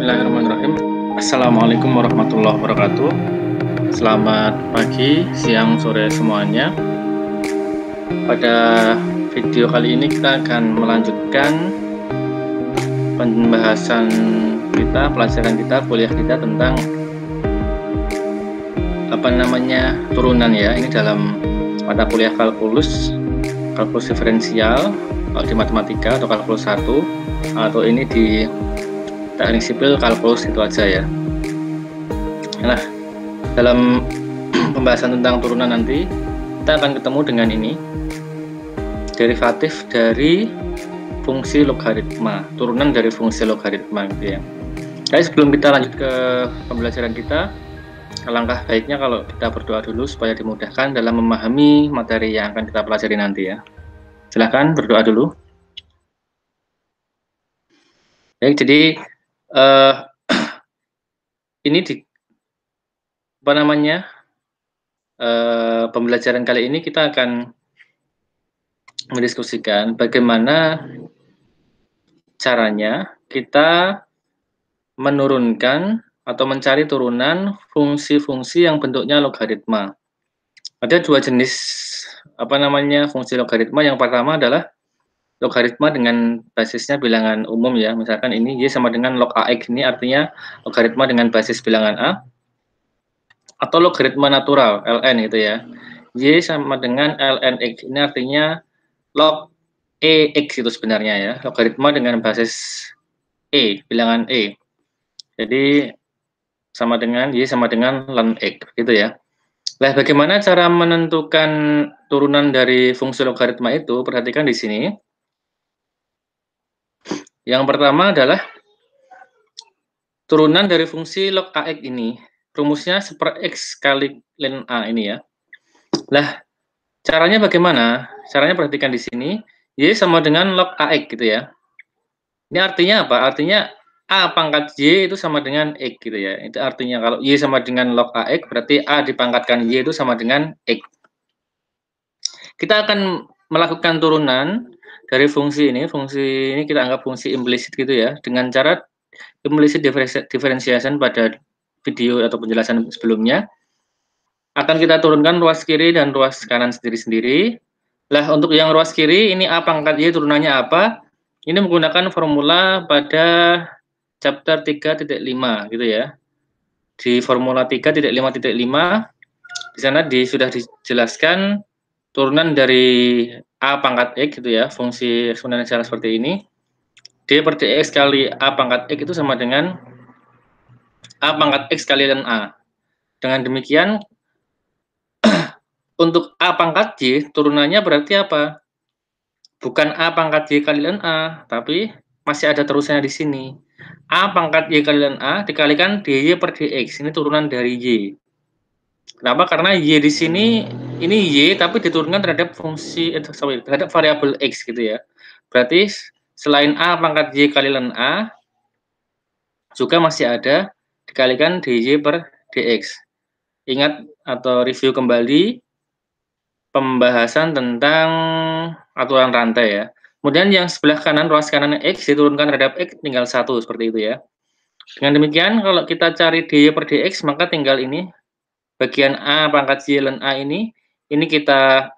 Bismillahirrahmanirrahim. Assalamualaikum warahmatullahi wabarakatuh. Selamat pagi, siang, sore semuanya. Pada video kali ini kita akan melanjutkan pembahasan kita, pelajaran kita, kuliah kita tentang turunan ya. Ini dalam mata kuliah kalkulus diferensial di matematika atau kalkulus 1, atau ini di teknik sipil kalkulus itu aja ya. Nah, dalam pembahasan tentang turunan nanti kita akan ketemu dengan ini, derivatif dari fungsi logaritma, turunan dari fungsi logaritma gitu ya. Jadi sebelum kita lanjut ke pembelajaran kita, alangkah baiknya kalau kita berdoa dulu supaya dimudahkan dalam memahami materi yang akan kita pelajari nanti ya. Silahkan berdoa dulu. Baik, jadi ini di pembelajaran kali ini kita akan mendiskusikan bagaimana caranya kita menurunkan atau mencari turunan fungsi-fungsi yang bentuknya logaritma. Ada dua jenis fungsi logaritma. Yang pertama adalah logaritma dengan basisnya bilangan umum ya. Misalkan ini Y sama dengan log AX, ini artinya logaritma dengan basis bilangan A, atau logaritma natural ln gitu ya. Y sama dengan ln X, ini artinya log EX itu sebenarnya ya, logaritma dengan basis bilangan E. Jadi sama dengan Y sama dengan ln X gitu ya. Nah, bagaimana cara menentukan turunan dari fungsi logaritma itu? Perhatikan di sini. Yang pertama adalah turunan dari fungsi log AX ini. Rumusnya 1/X kali ln A ini ya. Nah, caranya bagaimana? Caranya perhatikan di sini. Y sama dengan log AX gitu ya. Ini artinya apa? Artinya A pangkat Y itu sama dengan X gitu ya. Itu artinya kalau Y sama dengan log AX, berarti A dipangkatkan Y itu sama dengan X. Kita akan melakukan turunan dari fungsi ini kita anggap fungsi implisit gitu ya, dengan cara implicit differentiation pada video atau penjelasan sebelumnya. Akan kita turunkan ruas kiri dan ruas kanan sendiri-sendiri. Lah, untuk yang ruas kiri ini A pangkat Y turunannya apa? Ini menggunakan formula pada chapter 3.5 gitu ya. Di formula 3.5.5 di sana sudah dijelaskan turunan dari A pangkat X gitu ya, fungsi eksponensial seperti ini. D per dx kali A pangkat X itu sama dengan A pangkat X kali ln A. Dengan demikian, untuk A pangkat Y, turunannya berarti apa? Bukan A pangkat Y kali ln A, tapi masih ada terusnya di sini. A pangkat Y kali ln A dikalikan dy per dx, ini turunan dari Y. Kenapa? Karena Y di sini, ini Y tapi diturunkan terhadap terhadap variabel X gitu ya. Berarti selain A pangkat Y kali ln A, juga masih ada dikalikan dy per dx. Ingat atau review kembali pembahasan tentang aturan rantai ya. Kemudian yang sebelah kanan, ruas kanan X diturunkan terhadap X tinggal 1 seperti itu ya. Dengan demikian, kalau kita cari dy per dx, maka tinggal ini bagian A pangkat Y ln A ini kita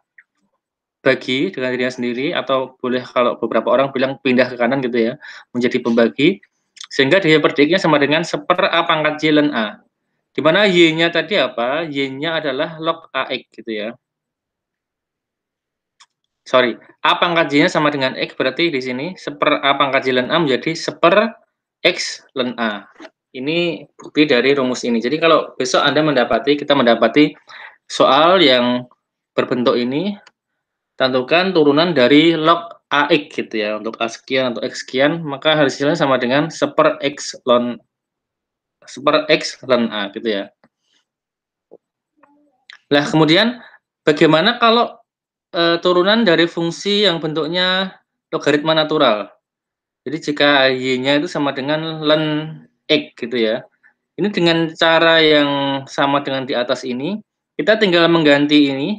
bagi dengan dirinya sendiri, atau boleh kalau beberapa orang bilang pindah ke kanan gitu ya, menjadi pembagi, sehingga dy per dx-nya sama dengan 1/A pangkat Y ln A. Di mana Y-nya tadi apa? Y-nya adalah log AX gitu ya. Sorry, A pangkat Y-nya sama dengan X, berarti di sini 1/A pangkat Y ln A menjadi 1/X ln A. Ini bukti dari rumus ini. Jadi kalau besok kita mendapati soal yang berbentuk ini, tentukan turunan dari log AX gitu ya, untuk A sekian atau X sekian, maka hasilnya sama dengan 1/X ln A gitu ya. Nah, kemudian bagaimana kalau turunan dari fungsi yang bentuknya logaritma natural? Jadi jika Y-nya itu sama dengan ln X gitu ya. Ini dengan cara yang sama dengan di atas ini, kita tinggal mengganti ini,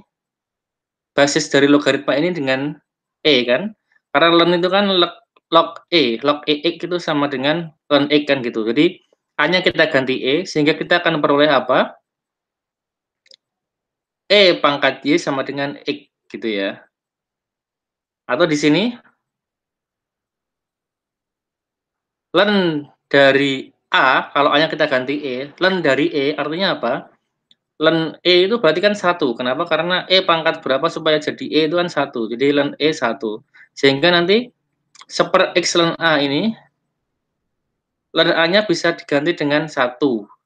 basis dari logaritma ini dengan E kan. Karena ln itu kan log E itu sama dengan ln X kan gitu. Jadi A-nya kita ganti E, sehingga kita akan peroleh apa? E pangkat Y sama dengan X gitu ya. Atau di sini ln dari A, kalau A-nya kita ganti E, ln dari E artinya apa? Ln E itu berarti kan 1. Kenapa? Karena E pangkat berapa supaya jadi E itu kan 1. Jadi ln E 1. Sehingga nanti 1/X ln A ini, ln A-nya bisa diganti dengan 1.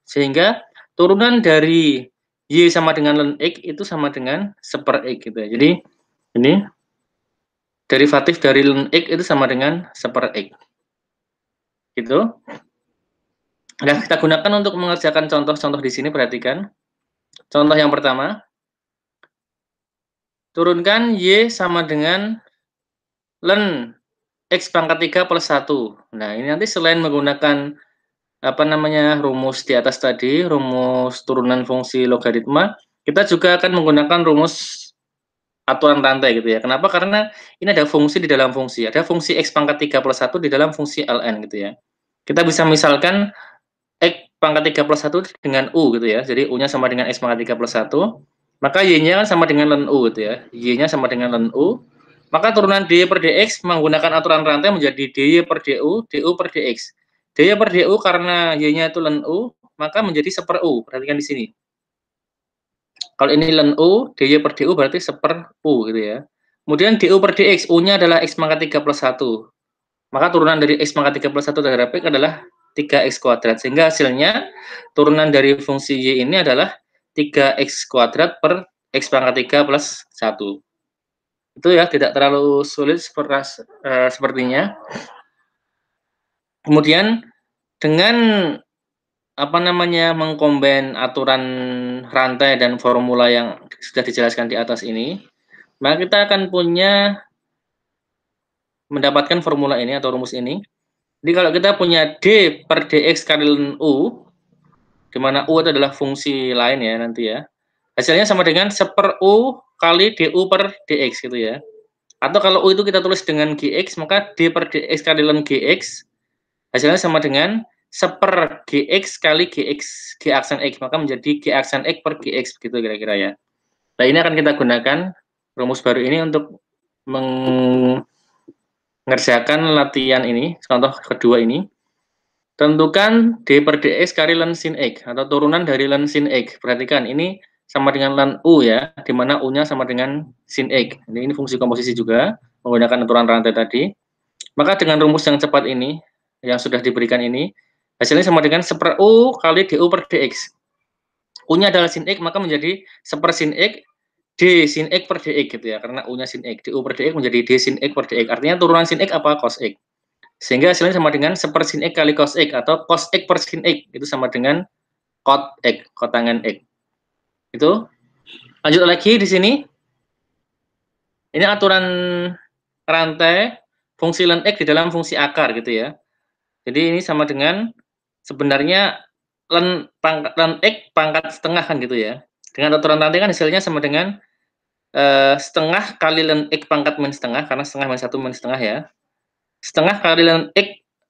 Sehingga turunan dari Y sama dengan ln X itu sama dengan 1/X gitu ya. Jadi ini derivatif dari ln X itu sama dengan 1/X. Gitu. Nah, kita gunakan untuk mengerjakan contoh-contoh di sini, perhatikan. Contoh yang pertama, turunkan Y sama dengan ln X pangkat 3 plus 1. Nah, ini nanti selain menggunakan rumus di atas tadi, rumus turunan fungsi logaritma, kita juga akan menggunakan rumus aturan rantai gitu ya. Kenapa? Karena ini ada fungsi di dalam fungsi. Ada fungsi X pangkat 3 plus 1 di dalam fungsi ln gitu ya. Kita bisa misalkan X pangkat 3 plus 1 dengan U gitu ya. Jadi U-nya sama dengan X pangkat 3 plus 1. Maka Y-nya kan sama dengan ln U gitu ya. Y-nya sama dengan ln U. Maka turunan dy per dx menggunakan aturan rantai menjadi dy per du, du per dx. Dy per du karena Y-nya itu ln U, maka menjadi 1/U. Perhatikan di sini. Kalau ini ln U, dy per du berarti 1/U gitu ya. Kemudian du per dx, U-nya adalah X pangkat 3 plus 1. Maka turunan dari X pangkat 3 plus 1 terhadap X adalah 3X kuadrat. Sehingga hasilnya turunan dari fungsi Y ini adalah 3X kuadrat per X pangkat 3 plus 1. Itu ya, tidak terlalu sulit sepertinya. Kemudian dengan mengcombine aturan rantai dan formula yang sudah dijelaskan di atas ini, maka kita akan mendapatkan formula ini atau rumus ini. Jadi kalau kita punya D per dx kali ln U, di mana U itu adalah fungsi lain ya nanti ya, hasilnya sama dengan 1/U kali du per dx gitu ya. Atau kalau U itu kita tulis dengan gx, maka D per dx kali ln gx hasilnya sama dengan 1/gx kali gx, g aksen x, maka menjadi g aksen x per gx, begitu kira-kira ya. Nah, ini akan kita gunakan rumus baru ini untuk mengerjakan latihan ini, contoh kedua ini. Tentukan D per dx kali ln sin x, atau turunan dari ln sin x. Perhatikan, ini sama dengan ln U ya, di mana U-nya sama dengan sin x. Ini fungsi komposisi juga, menggunakan aturan rantai tadi. Maka dengan rumus yang cepat ini, yang sudah diberikan ini, hasilnya sama dengan 1/U kali du per dx. U-nya adalah sin x, maka menjadi 1 sin x, D sin x per dx gitu ya, karena U-nya sin x. Du per dx menjadi D sin x per dx. Artinya turunan sin x apa? Cos x. Sehingga hasilnya sama dengan 1 sin X kali cos X, atau cos X per sin X. Itu sama dengan cot X, kotangan X. Itu. Lanjut lagi di sini. Ini aturan rantai fungsi ln X di dalam fungsi akar gitu ya. Jadi ini sama dengan sebenarnya ln X pangkat setengah kan gitu ya. Dengan aturan rantai kan hasilnya sama dengan setengah kali ln X pangkat min setengah, karena setengah min 1 min setengah ya. Setengah kali ln X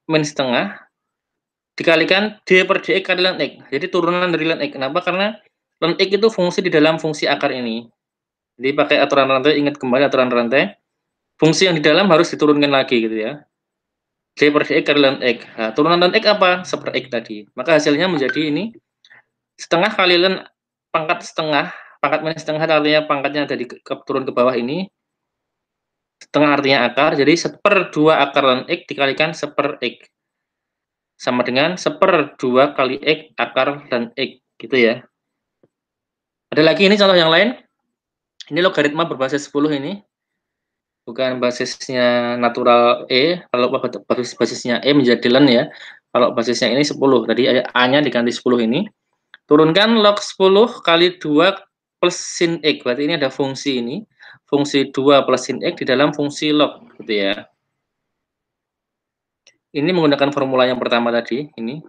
min setengah dikalikan D per dx kali ln X. Jadi turunan dari ln X. Kenapa? Karena ln X itu fungsi di dalam fungsi akar ini. Jadi pakai aturan rantai, ingat kembali aturan rantai. Fungsi yang di dalam harus diturunkan lagi gitu ya. D per dx kali ln X. Nah, turunan ln X apa? 1/X tadi. Maka hasilnya menjadi ini setengah kali ln pangkat setengah. Pangkat minus setengah artinya pangkatnya ada turun ke bawah ini. Setengah artinya akar. Jadi 1/2 akar ln X dikalikan 1/X. Sama dengan 1/2 kali X akar ln X. Gitu ya. Ada lagi ini contoh yang lain. Ini logaritma berbasis 10 ini. Bukan basisnya natural E. Kalau basisnya E menjadi ln ya. Kalau basisnya ini 10. Tadi A-nya diganti 10 ini. Turunkan log 10 kali 2 plus sin X. Berarti ini ada fungsi ini. Fungsi 2 plus sin X di dalam fungsi log. Gitu ya. Ini menggunakan formula yang pertama tadi. Ini.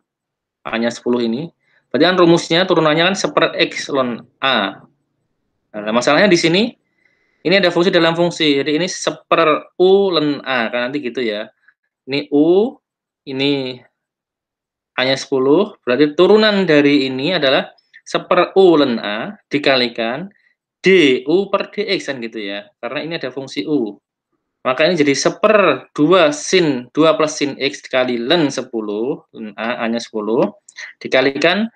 A-nya 10 ini. Berarti kan rumusnya turunannya kan 1/X ln A. Nah, masalahnya di sini ini ada fungsi dalam fungsi. Jadi ini 1/U ln A kan nanti gitu ya. Ini U, ini A-nya 10, berarti turunan dari ini adalah 1/U ln A dikalikan DU per DX kan gitu ya. Karena ini ada fungsi U. Maka ini jadi 1/2 sin 2 plus sin X dikali ln 10, ln A, A-nya 10, dikalikan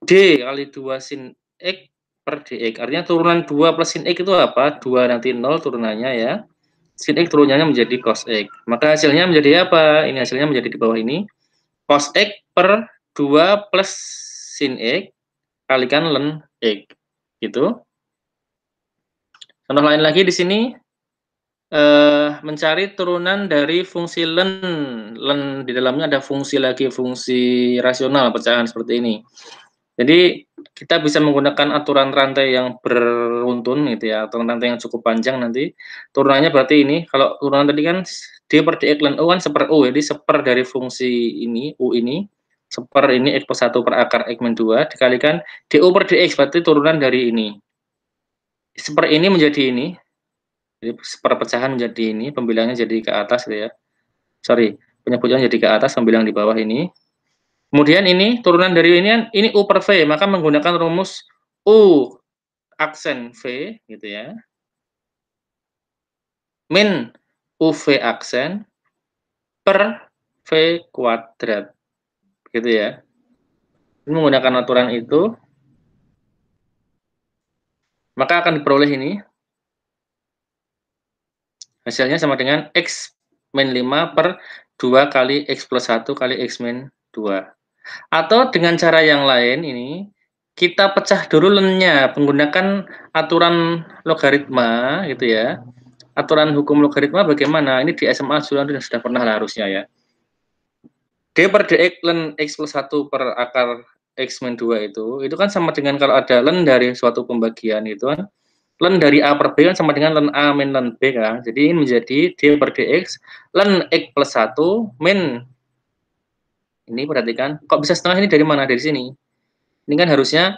D kali 2 sin X per DX. Artinya turunan 2 plus sin X itu apa? 2 nanti 0 turunannya ya. Sin X turunannya menjadi cos X. Maka hasilnya menjadi apa? Ini hasilnya menjadi di bawah ini. Cos X per 2 plus sin X kalikan ln X. Gitu. Contoh lain lagi di sini. Mencari turunan dari fungsi ln. Ln di dalamnya ada fungsi lagi, fungsi rasional pecahan seperti ini. Jadi kita bisa menggunakan aturan rantai yang beruntun gitu ya, aturan rantai yang cukup panjang nanti. Turunannya berarti ini, kalau turunan tadi kan D per dx ln U kan 1/U, jadi 1 dari fungsi ini, U ini, 1 ini X plus 1 per akar X min 2, dikalikan DU per dx, berarti turunan dari ini. 1 ini menjadi ini, jadi perpecahan menjadi ini, pembilangnya jadi ke atas gitu ya. Sorry, penyebutan jadi ke atas, pembilang di bawah ini. Kemudian ini turunan dari ini U per V, maka menggunakan rumus U aksen V gitu ya. Min UV aksen per V kuadrat. Gitu ya. Ini menggunakan aturan itu, maka akan diperoleh ini. Hasilnya sama dengan X min 5 per 2 kali X plus 1 kali X min 2. Atau dengan cara yang lain ini, kita pecah dulu ln-nya menggunakan aturan logaritma gitu ya. Aturan hukum logaritma bagaimana? Ini di SMA sudah pernah lah harusnya ya. D per dx ln X plus 1 per akar X min 2 itu kan sama dengan kalau ada ln dari suatu pembagian itu kan, ln dari A per B kan sama dengan ln A min ln B kan. Jadi ini menjadi D per dx ln X plus 1 min, ini perhatikan, kok bisa setengah, ini dari mana? Dari sini. Ini kan harusnya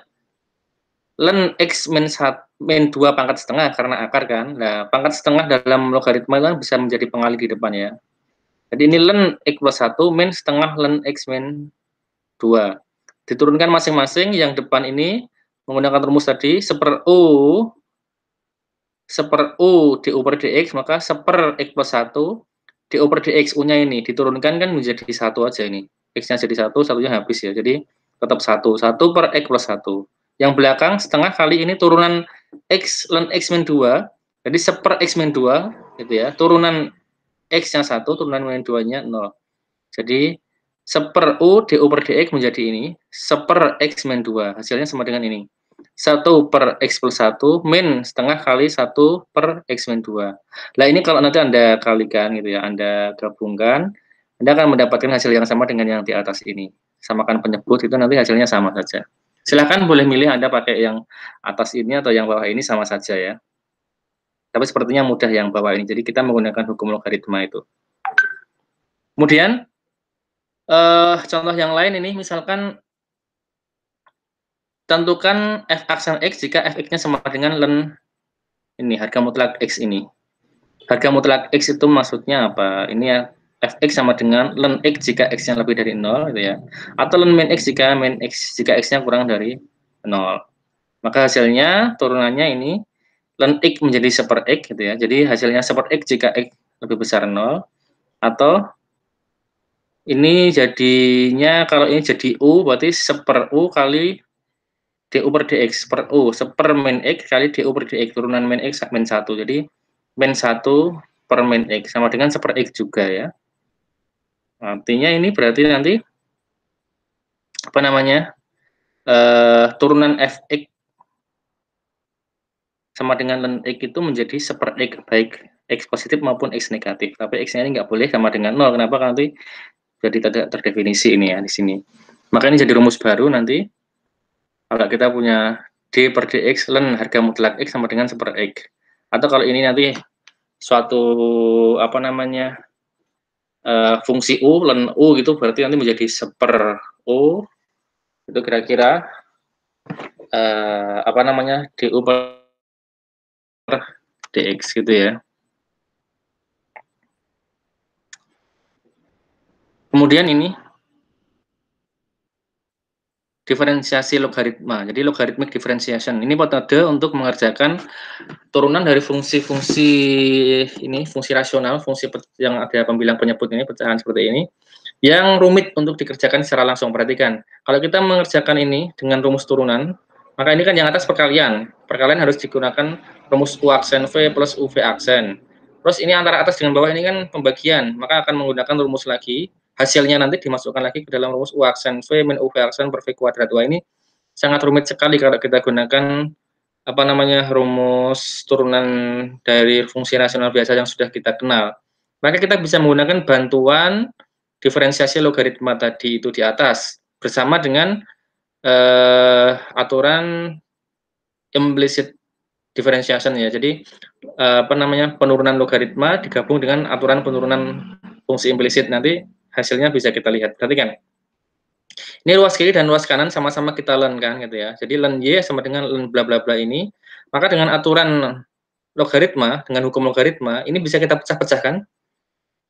ln X min 2 pangkat setengah karena akar kan. Nah, pangkat setengah dalam logaritma kan bisa menjadi pengali di depan ya. Jadi ini ln X plus 1 min setengah ln X min 2. Diturunkan masing-masing, yang depan ini menggunakan rumus tadi 1/U du per dx, maka 1 X plus 1 du per dx, U-nya ini diturunkan kan menjadi 1 aja ini. X-nya jadi 1, satunya habis ya. Jadi tetap 1 per X plus 1. Yang belakang setengah kali ini turunan X ln X min 2. Jadi 1 X min 2 gitu ya. Turunan X-nya 1, turunan min 2-nya 0. Jadi 1/U du per dx menjadi ini 1 X min 2. Hasilnya sama dengan ini. 1 per X plus 1 min setengah kali 1 per X min 2. Nah ini kalau nanti Anda kalikan gitu ya, Anda gabungkan, Anda akan mendapatkan hasil yang sama dengan yang di atas ini. Samakan penyebut, itu nanti hasilnya sama saja. Silahkan boleh milih Anda pakai yang atas ini atau yang bawah ini, sama saja ya. Tapi sepertinya mudah yang bawah ini, jadi kita menggunakan hukum logaritma itu. Kemudian, contoh yang lain ini, misalkan tentukan f aksen X jika fx-nya sama dengan ln ini, harga mutlak X ini. Harga mutlak X itu maksudnya apa? Ini ya, fx sama dengan ln X jika X-nya lebih dari 0 gitu ya. Atau ln min X jika X-nya kurang dari 0. Maka hasilnya turunannya ini ln X menjadi 1/X gitu ya. Jadi hasilnya 1/X jika X lebih besar 0. Atau ini jadinya, kalau ini jadi U berarti 1/U kali du per dx per U, 1 min X kali du per dx, turunan min X min 1. Jadi min 1 per min X sama dengan 1/X juga ya. Artinya ini berarti nanti apa namanya, turunan fx sama dengan ln X itu menjadi 1/X, baik X positif maupun X negatif. Tapi X-nya ini nggak boleh sama dengan 0. Kenapa? Karena nanti jadi tidak terdefinisi ini ya di sini. Maka ini jadi rumus baru nanti. Kalau kita punya D per dx ln harga mutlak X sama dengan 1/X. Atau kalau ini nanti suatu apa namanya, fungsi U ln U gitu, berarti nanti menjadi 1/U itu kira-kira apa namanya, du per dx gitu ya. Kemudian ini diferensiasi logaritma. Jadi logarithmic differentiation. Ini metode untuk mengerjakan turunan dari fungsi-fungsi ini, fungsi rasional, fungsi yang ada pembilang penyebut ini, pecahan seperti ini, yang rumit untuk dikerjakan secara langsung. Perhatikan, kalau kita mengerjakan ini dengan rumus turunan, maka ini kan yang atas perkalian. Perkalian harus digunakan rumus U aksen V plus UV aksen. Terus ini antara atas dengan bawah ini kan pembagian, maka akan menggunakan rumus lagi. Hasilnya nanti dimasukkan lagi ke dalam rumus U aksen V min UV aksen per V kuadrat. Wah, ini sangat rumit sekali kalau kita gunakan apa namanya rumus turunan dari fungsi rasional biasa yang sudah kita kenal. Maka kita bisa menggunakan bantuan diferensiasi logaritma tadi itu di atas bersama dengan aturan implicit differentiation ya. Jadi apa namanya penurunan logaritma digabung dengan aturan penurunan fungsi implisit, nanti hasilnya bisa kita lihat. Perhatikan. Ini luas kiri dan luas kanan sama-sama kita len kan gitu ya. Jadi len Y sama dengan len bla bla bla ini. Maka dengan aturan logaritma, dengan hukum logaritma, ini bisa kita pecah-pecahkan.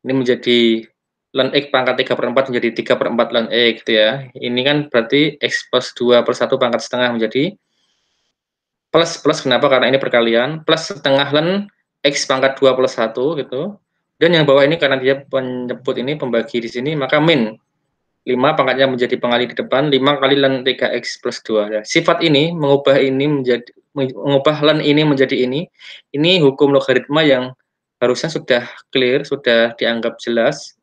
Ini menjadi len X pangkat 3/4 menjadi 3/4 len X gitu ya. Ini kan berarti X plus 2/1 pangkat setengah menjadi plus kenapa? Karena ini perkalian, plus setengah len X pangkat 2 plus 1 gitu. Dan yang bawah ini karena dia penyebut ini pembagi di sini, maka min 5 pangkatnya menjadi pengali di depan, 5 kali len 3x plus 2. Nah, sifat ini mengubah len ini menjadi ini hukum logaritma yang harusnya sudah clear, sudah dianggap jelas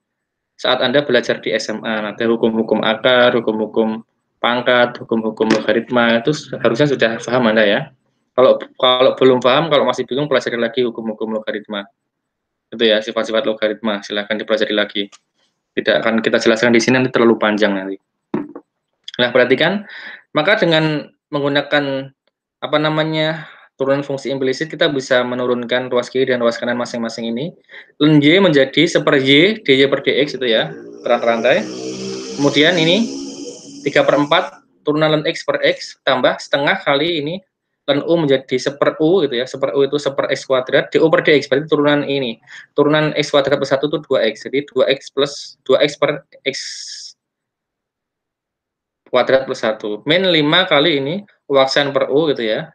saat Anda belajar di SMA. Nanti hukum-hukum akar, hukum-hukum pangkat, hukum-hukum logaritma itu harusnya sudah paham Anda ya. Kalau belum paham, kalau masih bingung, pelajari lagi hukum-hukum logaritma. Itu ya, sifat-sifat logaritma, silahkan dipelajari lagi. Tidak akan kita jelaskan di sini, nanti terlalu panjang nanti. Nah, perhatikan, maka dengan menggunakan apa namanya turunan fungsi implisit, kita bisa menurunkan ruas kiri dan ruas kanan masing-masing ini. Len Y menjadi seper Y, dy per dx itu ya, terang rantai. Kemudian ini 3/4 turunan len X per X tambah setengah kali ini len U menjadi seper U gitu ya. Seper U itu seper X kuadrat, du per dx berarti turunan ini. Turunan X kuadrat per 1 itu 2X. Jadi 2X plus 2X per X kuadrat plus 1. Min 5 kali ini waksen per U gitu ya.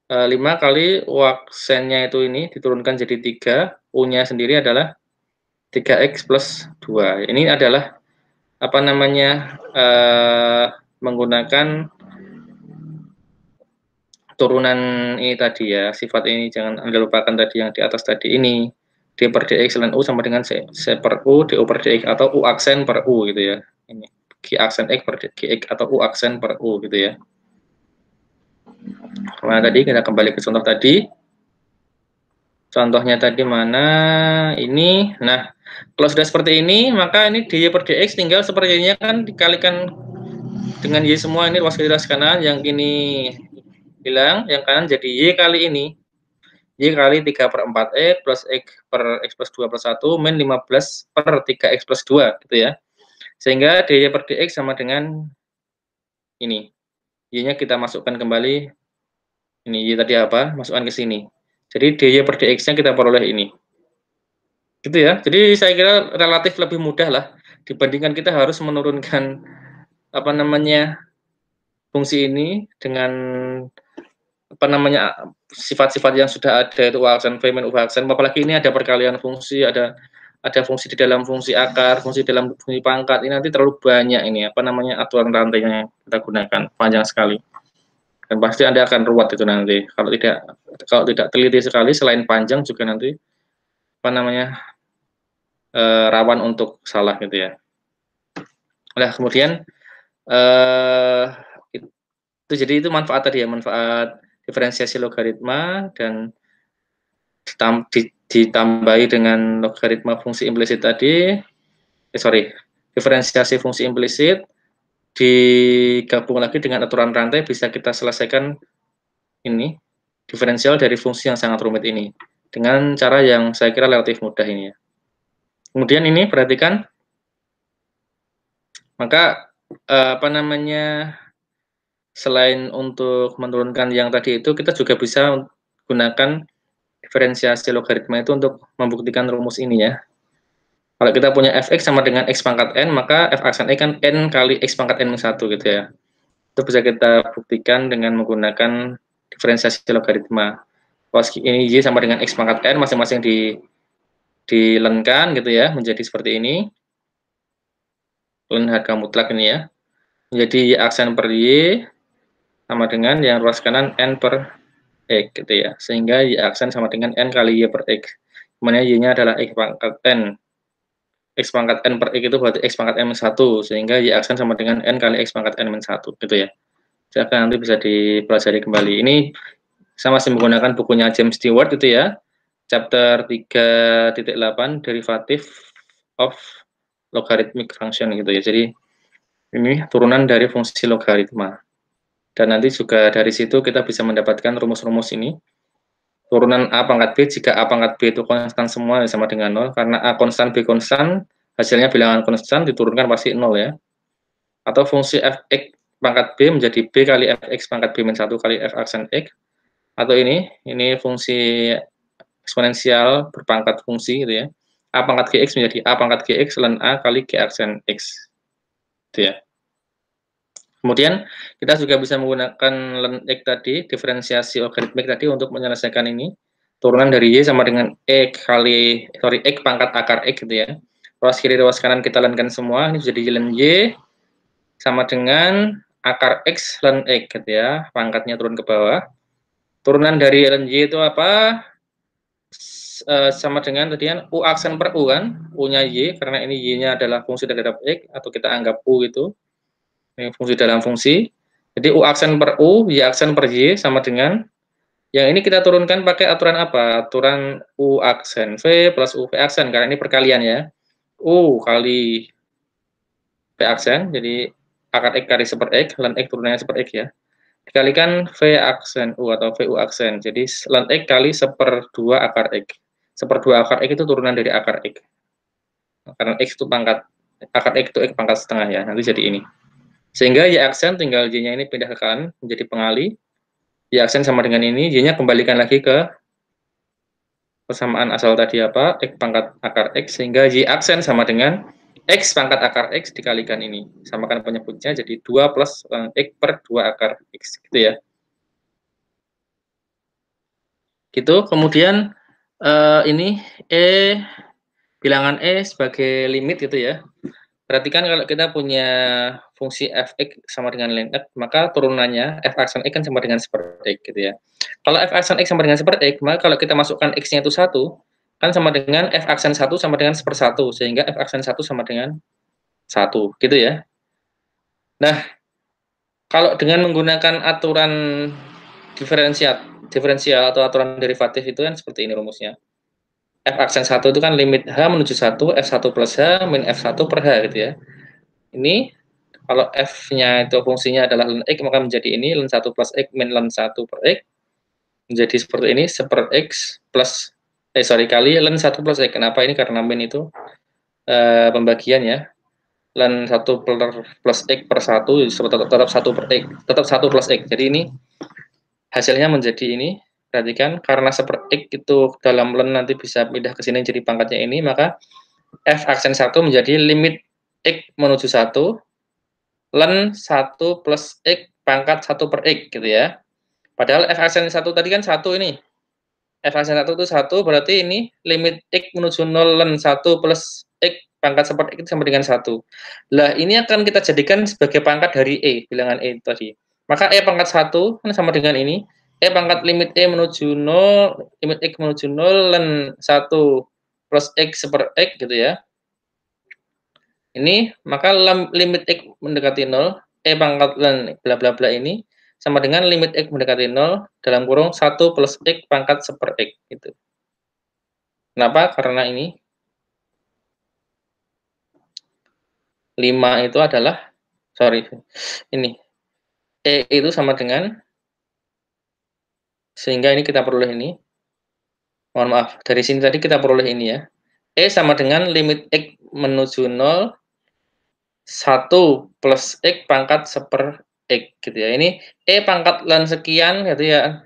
5 kali waksennya itu ini diturunkan jadi 3. U-nya sendiri adalah 3X plus 2. Ini adalah apa namanya menggunakan turunan ini tadi ya, sifat ini jangan Anda lupakan tadi yang di atas tadi ini. D per dx ln U sama dengan C per U, du per dx atau U aksen per U gitu ya. Ini G aksen X per Gx atau U aksen per U gitu ya. Nah, tadi kita kembali ke contoh tadi. Contohnya tadi mana? Ini. Nah, kalau sudah seperti ini, maka ini dy per dx tinggal seperti Y-nya kan dikalikan dengan Y semua, ini ruas kiri ruas kanan, yang ini hilang, yang kanan jadi Y kali ini. Y kali 3/4 X plus X per X plus 2 plus 1 min 15 per 3X plus 2 gitu ya. Sehingga dy per dx sama dengan ini. Y-nya kita masukkan kembali. Ini Y tadi apa? Masukkan ke sini. Jadi dy per dx-nya kita peroleh ini. Gitu ya. Jadi saya kira relatif lebih mudah lah dibandingkan kita harus menurunkan apa namanya fungsi ini dengan apa namanya sifat-sifat yang sudah ada itu aksen V min UV aksen, apalagi ini ada perkalian fungsi, ada fungsi di dalam fungsi akar, fungsi dalam fungsi pangkat, ini nanti terlalu banyak ini apa namanya aturan rantainya yang kita gunakan, panjang sekali dan pasti Anda akan ruwet itu nanti kalau tidak teliti sekali. Selain panjang juga nanti apa namanya rawan untuk salah gitu ya. Nah, kemudian itu jadi itu manfaat tadi ya, manfaat diferensiasi logaritma dan ditambahi dengan logaritma fungsi implisit tadi, diferensiasi fungsi implisit digabung lagi dengan aturan rantai, bisa kita selesaikan ini diferensial dari fungsi yang sangat rumit ini dengan cara yang saya kira relatif mudah ini ya. Kemudian ini perhatikan, maka apa namanya selain untuk menurunkan yang tadi itu, kita juga bisa gunakan diferensiasi logaritma itu untuk membuktikan rumus ini ya. Kalau kita punya fx sama dengan x pangkat n, maka f aksen e kan n kali x pangkat n-1 gitu ya. Itu bisa kita buktikan dengan menggunakan diferensiasi logaritma. Kalau ini y sama dengan x pangkat n, masing-masing dilenkan gitu ya, menjadi seperti ini. Len harga mutlak ini ya. Menjadi y aksen per y sama dengan yang ruas kanan n per x gitu ya. Sehingga y aksen sama dengan n kali y per x. Kemudian y-nya adalah x pangkat n. X pangkat n per x itu berarti x pangkat n-1, sehingga y aksen sama dengan n kali x pangkat n-1 gitu ya. Silahkan nanti bisa dipelajari kembali. Ini saya masih menggunakan bukunya James Stewart itu ya, chapter 3.8 derivative of logarithmic function gitu ya. Jadi ini turunan dari fungsi logaritma. Dan nanti juga dari situ kita bisa mendapatkan rumus-rumus ini. Turunan A pangkat B, jika A pangkat B itu konstan semua sama dengan 0, karena A konstan, B konstan, hasilnya bilangan konstan, diturunkan pasti 0 ya. Atau fungsi fx pangkat B menjadi B kali fx pangkat B-1 kali f aksen x. Atau ini fungsi eksponensial berpangkat fungsi gitu ya. A pangkat gx menjadi A pangkat gx ln A kali g aksen x. Gitu ya. Kemudian kita juga bisa menggunakan ln x tadi, diferensiasi logaritmik tadi untuk menyelesaikan ini. Turunan dari y sama dengan x pangkat akar x gitu ya. Ruas kiri ruas kanan kita lenkan semua, ini jadi ln y sama dengan akar x ln x gitu ya. Pangkatnya turun ke bawah. Turunan dari ln y itu apa? Sama dengan tadi kan u aksen per u kan, u-nya y karena ini y-nya adalah fungsi terhadap x atau kita anggap u itu. Ini fungsi dalam fungsi. Jadi U aksen per U, Y aksen per Y sama dengan yang ini kita turunkan pakai aturan apa? Aturan U aksen V plus UV aksen, karena ini perkalian ya. U kali V aksen, jadi akar X kali seper X, ln X turunannya seper X ya. Dikalikan V aksen U atau VU aksen, jadi ln X kali seper 2 akar X. Seper 2 akar X itu turunan dari akar X. Karena X itu pangkat, akar X itu X pangkat setengah ya, nanti jadi ini. Sehingga Y aksen tinggal Y-nya ini pindah ke kanan menjadi pengali. Y aksen sama dengan ini, Y-nya kembalikan lagi ke persamaan asal tadi apa, X pangkat akar X, sehingga Y aksen sama dengan X pangkat akar X dikalikan ini. Samakan penyebutnya jadi 2 plus X per 2 akar X, gitu ya. Gitu, kemudian ini bilangan sebagai limit gitu ya. Perhatikan kalau kita punya fungsi fx sama dengan ln x, maka turunannya f aksen x kan sama dengan seper x gitu ya. Kalau f aksen x sama dengan seper x, maka kalau kita masukkan x-nya itu 1, kan sama dengan f aksen 1 sama dengan seper 1, sehingga f aksen 1 sama dengan 1, gitu ya. Nah, kalau dengan menggunakan aturan diferensial atau aturan derivatif itu kan seperti ini rumusnya. F aksen 1 itu kan limit H menuju 1, F1 plus H min F1 per H gitu ya. Ini kalau f-nya itu fungsinya adalah ln x, maka menjadi ini ln 1 plus x min ln 1 per x. Menjadi seperti ini, seper x plus kali ln 1 plus x. Kenapa ini? Karena min itu pembagian ya. Ln 1 plus x per 1 tetap 1 per x, tetap 1 plus x. Jadi ini hasilnya menjadi ini. Perhatikan, karena seper x itu dalam ln nanti bisa pindah ke sini jadi pangkatnya ini, maka f aksen 1 menjadi limit x menuju 1 ln 1 plus x pangkat 1 per x gitu ya. Padahal f aksen 1 tadi kan 1 ini. F aksen 1 itu 1, berarti ini limit x menuju 0 ln 1 plus x pangkat 1 per x itu sama dengan 1. Lah ini akan kita jadikan sebagai pangkat dari bilangan tadi. Maka pangkat 1 kan sama dengan ini. Pangkat limit menuju 0, limit x menuju 0 ln 1 plus x per x gitu ya. Ini maka limit x mendekati 0, pangkat ln bla bla bla ini sama dengan limit x mendekati 0 dalam kurung 1 plus x pangkat seper x gitu. Kenapa? Karena ini 5 itu adalah ini itu sama dengan, sehingga ini kita peroleh ini. Mohon maaf, dari sini tadi kita peroleh ini ya. Sama dengan limit x menuju 0 1 plus x pangkat seper x gitu ya. Ini pangkat ln sekian gitu ya.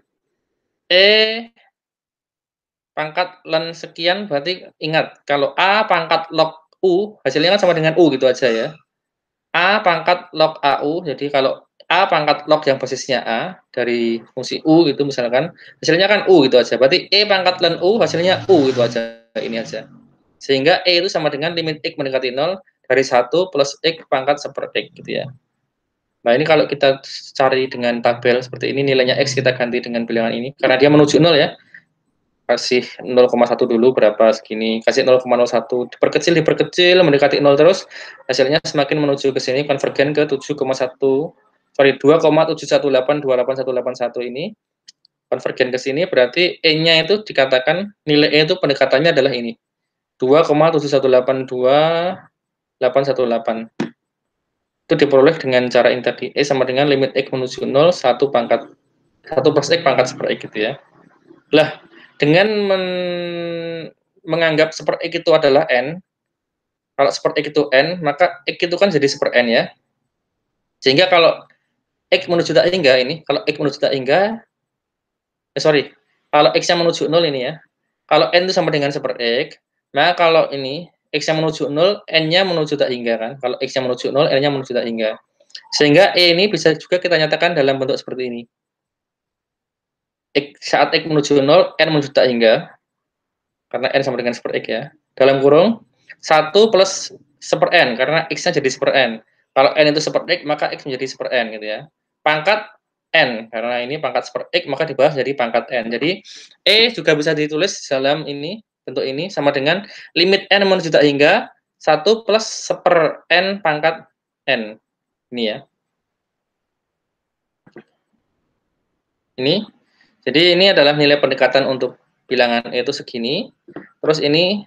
Pangkat ln sekian berarti ingat kalau A pangkat log U, hasilnya kan sama dengan U gitu aja ya. A pangkat log AU, jadi kalau A pangkat log yang basisnya A, dari fungsi U gitu misalkan, hasilnya kan U gitu aja, berarti E pangkat ln U, hasilnya U gitu aja, ini aja. Sehingga E itu sama dengan limit X mendekati 0, dari 1 plus X pangkat 1/X gitu ya. Nah ini kalau kita cari dengan tabel seperti ini, nilainya X kita ganti dengan bilangan ini, karena dia menuju 0 ya, kasih 0,1 dulu berapa segini, kasih 0,01, diperkecil mendekati 0 terus, hasilnya semakin menuju ke sini konvergen ke 7,1, sorry 2,718288181 ini konvergen ke sini, berarti E-nya itu dikatakan nilai E itu pendekatannya adalah ini 2,7182818. Itu diperoleh dengan cara ini tadi, E sama dengan limit X menuju 0 1 pangkat 1 plus X pangkat 1/X gitu ya. Lah, dengan menganggap 1/X itu adalah N, kalau 1/X itu N, maka X itu kan jadi 1/N ya. Sehingga kalau X menuju tak hingga ini, kalau X menuju tak hingga, sorry, kalau X-nya menuju 0 ini ya, kalau N itu sama dengan 1/X, maka kalau ini, X-nya menuju 0, N-nya menuju tak hingga kan. Kalau X-nya menuju 0, N-nya menuju tak hingga. Sehingga E ini bisa juga kita nyatakan dalam bentuk seperti ini. Saat X menuju 0, N menuju tak hingga, karena N sama dengan 1/X ya, dalam kurung 1 plus 1/N, karena X-nya jadi 1/N. Kalau N itu 1/X, maka X menjadi 1/N gitu ya. Pangkat N, karena ini pangkat 1/X, maka dibahas jadi pangkat N. Jadi, E juga bisa ditulis dalam ini, bentuk ini, sama dengan limit N menuju tak hingga, 1 plus 1/N pangkat N. Ini ya. Ini. Jadi, ini adalah nilai pendekatan untuk bilangan E itu segini. Terus ini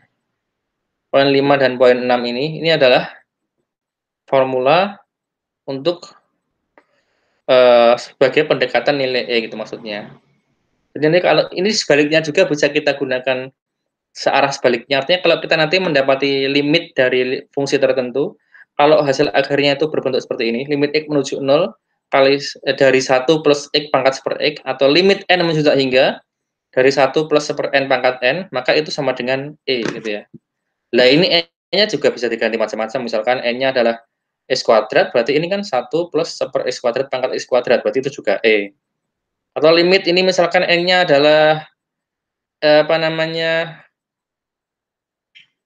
poin 5 dan poin 6 ini adalah formula untuk sebagai pendekatan nilai E gitu maksudnya. Jadi nanti kalau ini sebaliknya juga bisa kita gunakan searah sebaliknya. Artinya kalau kita nanti mendapati limit dari fungsi tertentu, kalau hasil akhirnya itu berbentuk seperti ini, limit X menuju 0 kali dari 1 plus X pangkat 1/X, atau limit N menuju tak hingga dari 1 plus 1/N pangkat N, maka itu sama dengan E gitu ya. Nah ini E-nya juga bisa diganti macam-macam, misalkan N-nya adalah X kuadrat, berarti ini kan 1 plus 1/X kuadrat pangkat X kuadrat, berarti itu juga E. Atau limit ini misalkan N-nya adalah, apa namanya,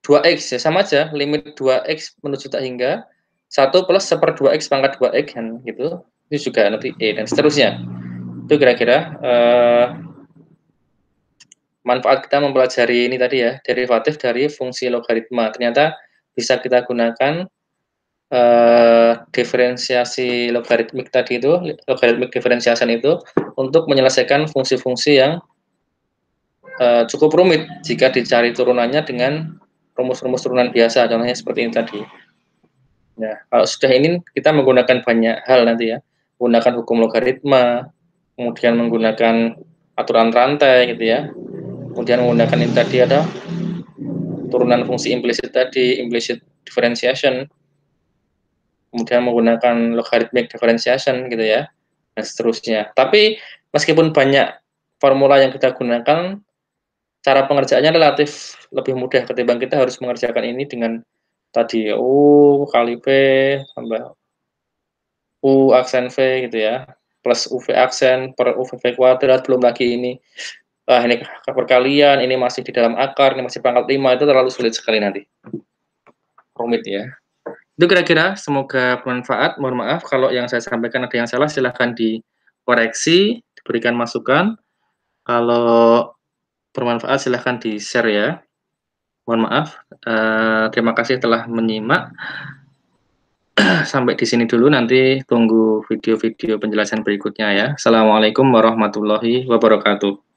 2X, ya sama aja, limit 2X menuju tak hingga, 1 plus 1/2X pangkat 2X, kan gitu, itu juga nanti E, dan seterusnya. Itu kira-kira manfaat kita mempelajari ini tadi ya, derivatif dari fungsi logaritma. Ternyata bisa kita gunakan diferensiasi logaritmik tadi itu, logaritmik diferensiasan itu, untuk menyelesaikan fungsi-fungsi yang cukup rumit jika dicari turunannya dengan rumus-rumus turunan biasa, contohnya seperti ini tadi. Nah, kalau sudah ini kita menggunakan banyak hal nanti ya, menggunakan hukum logaritma, kemudian menggunakan aturan rantai gitu ya, kemudian menggunakan ini tadi ada turunan fungsi implisit tadi, implicit differentiation, kemudian menggunakan logarithmic differentiation gitu ya, dan seterusnya. Tapi meskipun banyak formula yang kita gunakan, cara pengerjaannya relatif lebih mudah ketimbang kita harus mengerjakan ini dengan tadi U kali P tambah U aksen V gitu ya, plus UV aksen per UVV kuadrat, belum lagi ini ini perkalian, ini masih di dalam akar, ini masih pangkat 5, itu terlalu sulit sekali nanti. Rumit ya. Itu kira-kira, semoga bermanfaat. Mohon maaf kalau yang saya sampaikan ada yang salah, silahkan dikoreksi, diberikan masukan. Kalau bermanfaat silahkan di-share ya. Mohon maaf. Terima kasih telah menyimak. Sampai di sini dulu, nanti tunggu video-video penjelasan berikutnya ya. Assalamualaikum warahmatullahi wabarakatuh.